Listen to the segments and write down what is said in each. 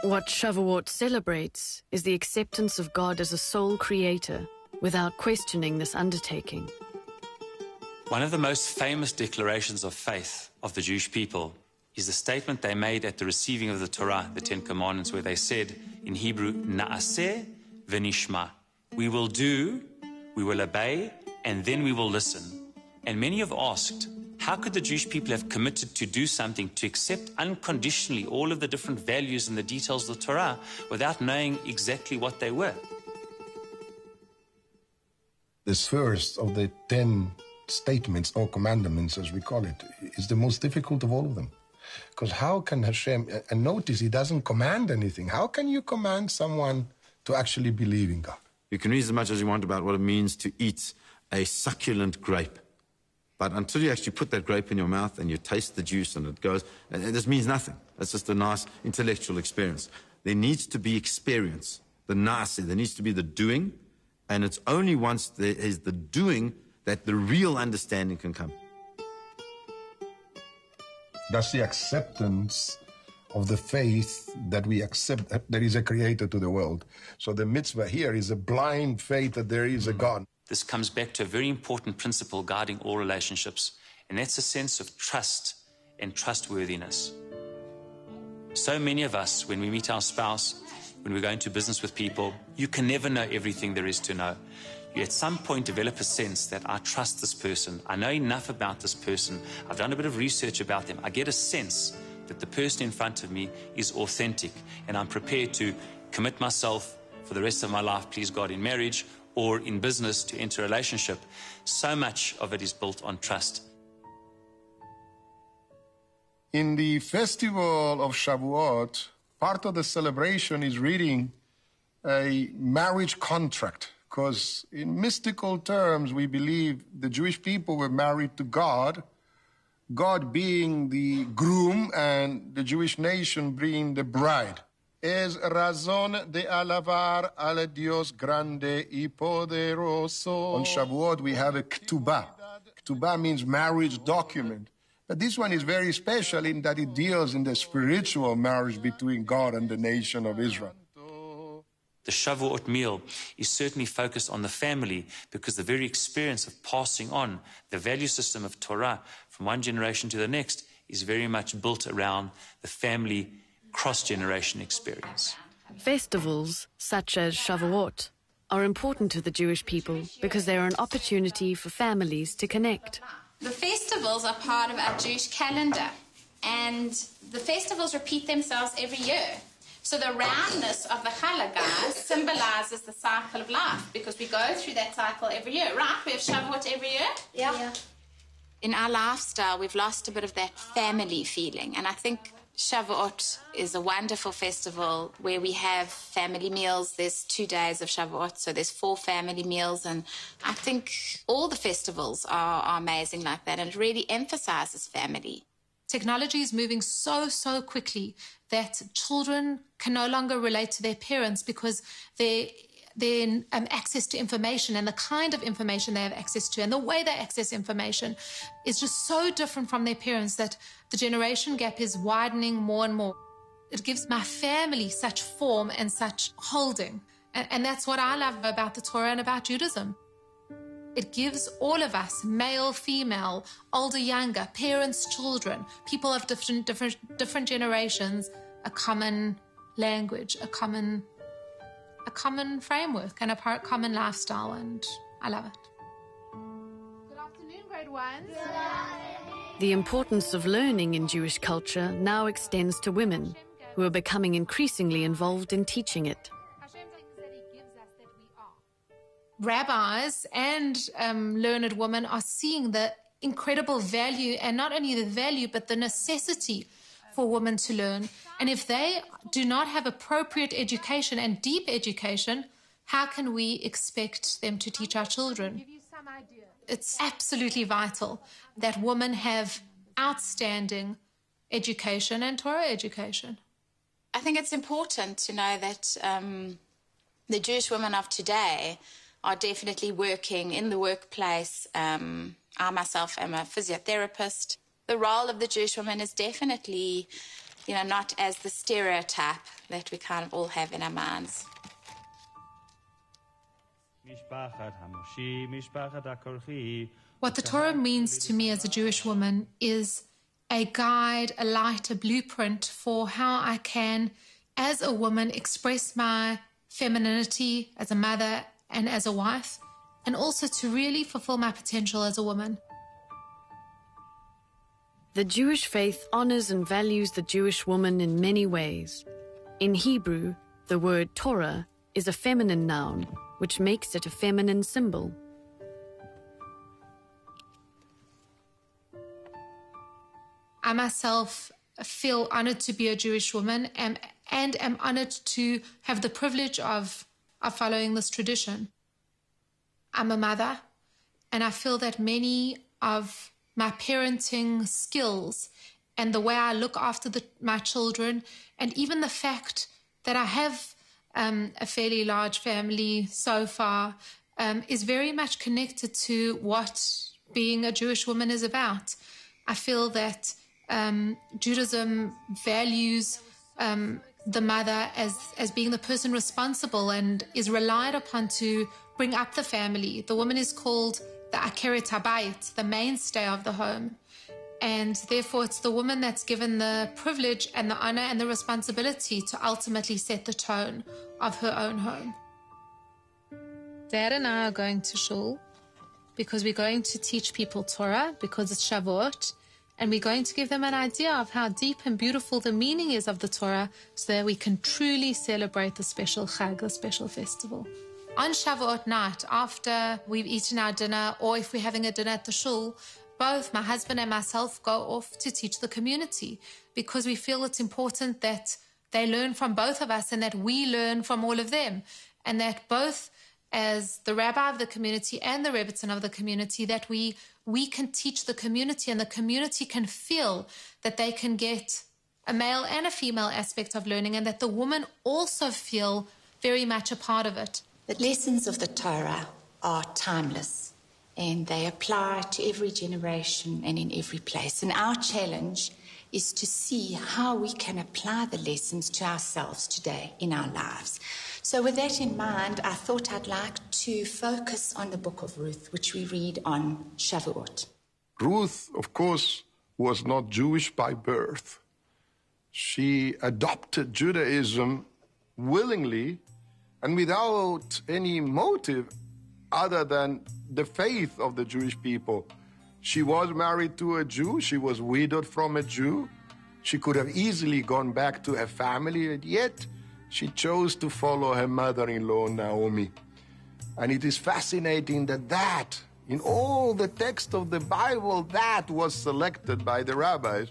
What Shavuot celebrates is the acceptance of God as a sole creator without questioning this undertaking. One of the most famous declarations of faith of the Jewish people is the statement they made at the receiving of the Torah, the Ten Commandments, where they said in Hebrew, Na'aseh v'nishma. We will do, we will obey, and then we will listen. And many have asked, how could the Jewish people have committed to do something, to accept unconditionally all of the different values and the details of the Torah without knowing exactly what they were? This first of the 10 statements or commandments, as we call it, is the most difficult of all of them. Because how can Hashem, and notice he doesn't command anything, how can you command someone to actually believe in God? You can read as much as you want about what it means to eat a succulent grape. But until you actually put that grape in your mouth and you taste the juice and it goes, this means nothing. It's just a nice intellectual experience. There needs to be experience, the nasi, there needs to be the doing, and it's only once there is the doing that the real understanding can come. That's the acceptance of the faith that we accept that there is a creator to the world. So the mitzvah here is a blind faith that there is a God. This comes back to a very important principle guiding all relationships, and that's a sense of trust and trustworthiness. So many of us, when we meet our spouse, when we go into business with people, you can never know everything there is to know. You at some point develop a sense that I trust this person, I know enough about this person, I've done a bit of research about them, I get a sense that the person in front of me is authentic, and I'm prepared to commit myself for the rest of my life, please God, in marriage or in business to enter a relationship. So much of it is built on trust. In the festival of Shavuot, part of the celebration is reading a marriage contract, because in mystical terms, we believe the Jewish people were married to God, God being the groom and the Jewish nation being the bride. Es razón de alabar al Dios grande y poderoso. On Shavuot, we have a ketubah. Ketubah means marriage document. But this one is very special in that it deals in the spiritual marriage between God and the nation of Israel. The Shavuot meal is certainly focused on the family, because the very experience of passing on the value system of Torah from one generation to the next is very much built around the family cross-generation experience. Festivals, such as Shavuot, are important to the Jewish people because they are an opportunity for families to connect. The festivals are part of our Jewish calendar, and the festivals repeat themselves every year. So the roundness of the Chalagai symbolizes the cycle of life, because we go through that cycle every year, right? We have Shavuot every year. Yeah. In our lifestyle, we've lost a bit of that family feeling, and I think Shavuot is a wonderful festival where we have family meals. There's 2 days of Shavuot, so there's 4 family meals, and I think all the festivals are amazing like that, and it really emphasizes family. Technology is moving so quickly that children can no longer relate to their parents because their access to information and the kind of information they have access to and the way they access information is just so different from their parents that the generation gap is widening more and more. It gives my family such form and such holding. And that's what I love about the Torah and about Judaism. It gives all of us, male, female, older, younger, parents, children, people of different generations, a common language, a common framework and a common lifestyle, and I love it. Good afternoon, grade ones. The importance of learning in Jewish culture now extends to women, who are becoming increasingly involved in teaching it. Rabbis and learned women are seeing the incredible value, and not only the value, but the necessity for women to learn. And if they do not have appropriate education and deep education, how can we expect them to teach our children? It's absolutely vital that women have outstanding education and Torah education. I think it's important to know that the Jewish women of today are definitely working in the workplace. I myself am a physiotherapist. The role of the Jewish woman is definitely not as the stereotype that we kind of all have in our minds. What the Torah means to me as a Jewish woman is a guide, a light, a blueprint for how I can, as a woman, express my femininity as a mother and as a wife, and also to really fulfill my potential as a woman. The Jewish faith honors and values the Jewish woman in many ways. In Hebrew, the word Torah is a feminine noun, which makes it a feminine symbol. I myself feel honored to be a Jewish woman and am honored to have the privilege of following this tradition. I'm a mother, and I feel that many of my parenting skills and the way I look after my children, and even the fact that I have a fairly large family so far, is very much connected to what being a Jewish woman is about. I feel that Judaism values the mother as being the person responsible and is relied upon to bring up the family. The woman is called the Akeret HaBayit, the mainstay of the home. And therefore, it's the woman that's given the privilege and the honor and the responsibility to ultimately set the tone of her own home. Dad and I are going to shul because we're going to teach people Torah, because it's Shavuot, and we're going to give them an idea of how deep and beautiful the meaning is of the Torah so that we can truly celebrate the special Chag, the special festival. On Shavuot night, after we've eaten our dinner, or if we're having a dinner at the shul, both my husband and myself go off to teach the community because we feel it's important that they learn from both of us and that we learn from all of them, and that both as the rabbi of the community and the rebbitzin of the community, that we can teach the community and the community can feel that they can get a male and a female aspect of learning, and that the women also feel very much a part of it. The lessons of the Torah are timeless and they apply to every generation and in every place. And our challenge is to see how we can apply the lessons to ourselves today in our lives. So with that in mind, I thought I'd like to focus on the book of Ruth, which we read on Shavuot. Ruth, of course, was not Jewish by birth. She adopted Judaism willingly and without any motive other than the faith of the Jewish people. She was married to a Jew. She was widowed from a Jew. She could have easily gone back to her family, and yet she chose to follow her mother-in-law, Naomi. And it is fascinating that in all the text of the Bible, that was selected by the rabbis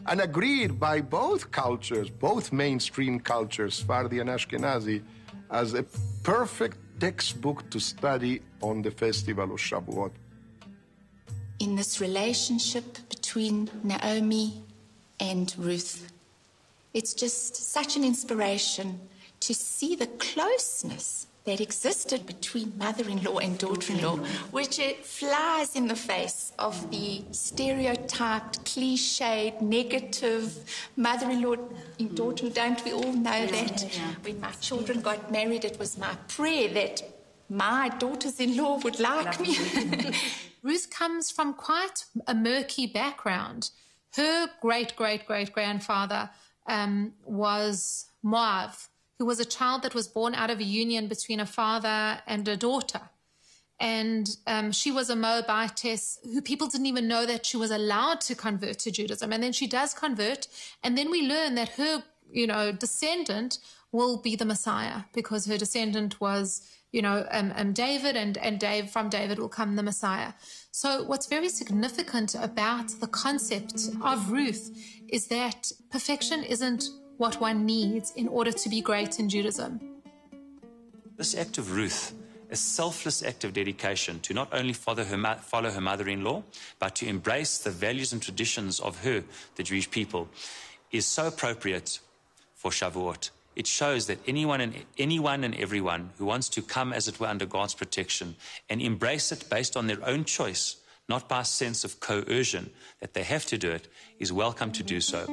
and agreed by both cultures, both mainstream cultures, Sephardi and Ashkenazi, as a perfect textbook to study on the festival of Shavuot. In this relationship between Naomi and Ruth, it's just such an inspiration to see the closeness that existed between mother-in-law and daughter-in-law, which it flies in the face of the stereotyped, cliched, negative mother-in-law and daughter-in-law. Don't we all know that? When my children got married, it was my prayer that my daughters-in-law would like me. Ruth comes from quite a murky background. Her great-great-great-grandfather was Moab, who was a child that was born out of a union between a father and a daughter. And she was a Moabitess who people didn't even know that she was allowed to convert to Judaism. And then she does convert. And then we learn that her, descendant will be the Messiah, because her descendant was, David, and from David will come the Messiah. So what's very significant about the concept of Ruth is that perfection isn't what one needs in order to be great in Judaism. This act of Ruth, a selfless act of dedication to not only follow her mother-in-law, but to embrace the values and traditions of the Jewish people, is so appropriate for Shavuot. It shows that anyone and everyone who wants to come, as it were, under God's protection and embrace it based on their own choice, not by a sense of coercion that they have to do it, is welcome to do so.